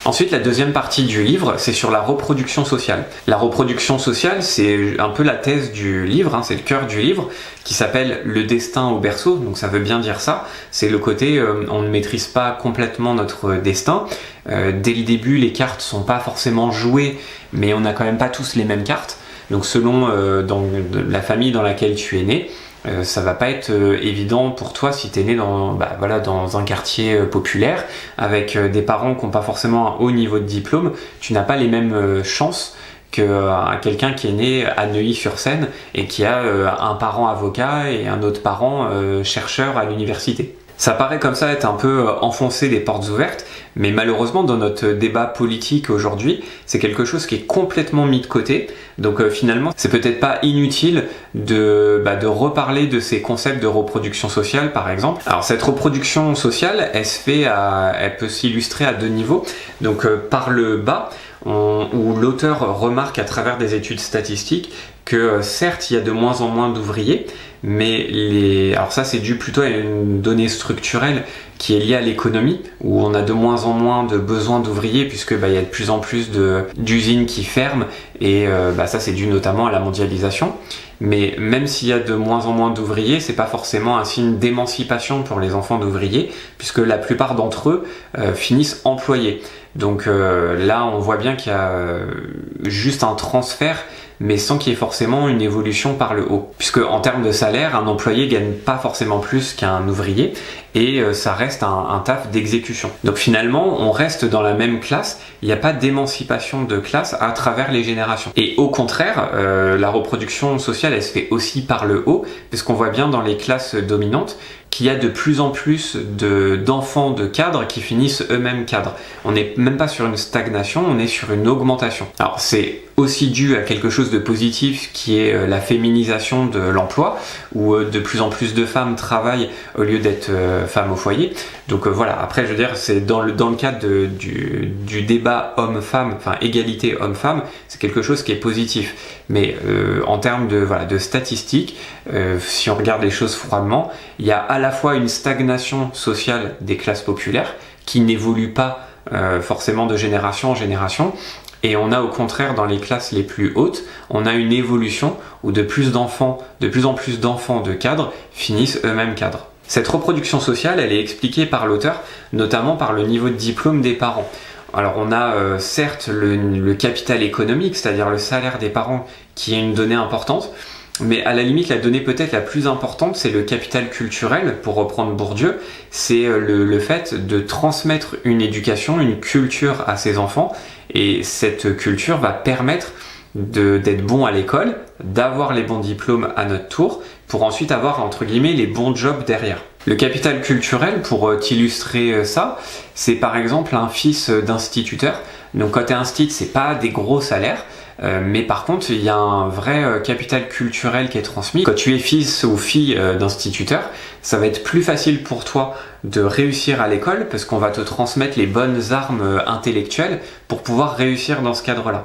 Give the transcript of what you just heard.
Ensuite, la deuxième partie du livre, c'est sur la reproduction sociale. La reproduction sociale, c'est un peu la thèse du livre, c'est le cœur du livre, qui s'appelle « Le destin au berceau », donc ça veut bien dire ça. C'est le côté, on ne maîtrise pas complètement notre destin. Dès le début, les cartes sont pas forcément jouées, mais on n'a quand même pas tous les mêmes cartes. Donc selon dans la famille dans laquelle tu es né, ça va pas être évident pour toi si tu es né dans un quartier populaire avec des parents qui n'ont pas forcément un haut niveau de diplôme. Tu n'as pas les mêmes chances que quelqu'un qui est né à Neuilly-sur-Seine et qui a un parent avocat et un autre parent chercheur à l'université. Ça paraît comme ça être un peu enfoncer des portes ouvertes, mais malheureusement dans notre débat politique aujourd'hui, c'est quelque chose qui est complètement mis de côté. Donc finalement, c'est peut-être pas inutile de reparler de ces concepts de reproduction sociale par exemple. Alors cette reproduction sociale, elle peut s'illustrer à deux niveaux. Donc par le bas, où l'auteur remarque à travers des études statistiques que certes il y a de moins en moins d'ouvriers, mais alors ça c'est dû plutôt à une donnée structurelle qui est liée à l'économie, où on a de moins en moins de besoins d'ouvriers puisque il y a de plus en plus d'usines qui ferment et ça c'est dû notamment à la mondialisation. Mais même s'il y a de moins en moins d'ouvriers, c'est pas forcément un signe d'émancipation pour les enfants d'ouvriers, puisque la plupart d'entre eux finissent employés. Donc là, on voit bien qu'il y a juste un transfert, mais sans qu'il y ait forcément une évolution par le haut. Puisque en termes de salaire, un employé gagne pas forcément plus qu'un ouvrier, et ça reste un taf d'exécution. Donc finalement, on reste dans la même classe, il n'y a pas d'émancipation de classe à travers les générations. Et au contraire, la reproduction sociale, elle se fait aussi par le haut, puisqu'on voit bien dans les classes dominantes qu'il y a de plus en plus d'enfants de cadres qui finissent eux-mêmes cadres. On n'est même pas sur une stagnation, on est sur une augmentation. Alors c'est aussi dû à quelque chose de positif qui est la féminisation de l'emploi, où de plus en plus de femmes travaillent au lieu d'être femmes au foyer. Donc voilà, après je veux dire, c'est dans le cadre du débat homme-femme, enfin égalité homme-femme, c'est quelque chose qui est positif. Mais en termes de statistiques, si on regarde les choses froidement, il y a à la fois une stagnation sociale des classes populaires qui n'évolue pas forcément de génération en génération, et on a au contraire dans les classes les plus hautes, on a une évolution où de plus en plus d'enfants de cadres finissent eux-mêmes cadres. Cette reproduction sociale, elle est expliquée par l'auteur, notamment par le niveau de diplôme des parents. Alors on a certes le capital économique, c'est-à-dire le salaire des parents, qui est une donnée importante, mais à la limite, la donnée peut-être la plus importante, c'est le capital culturel, pour reprendre Bourdieu, c'est le fait de transmettre une éducation, une culture à ses enfants, et cette culture va permettre d'être bon à l'école, d'avoir les bons diplômes à notre tour, pour ensuite avoir, entre guillemets, les bons jobs derrière. Le capital culturel, pour t'illustrer ça, c'est par exemple un fils d'instituteur. Donc quand t'es instit, c'est pas des gros salaires, mais par contre il y a un vrai capital culturel qui est transmis. Quand tu es fils ou fille d'instituteur, ça va être plus facile pour toi de réussir à l'école parce qu'on va te transmettre les bonnes armes intellectuelles pour pouvoir réussir dans ce cadre-là.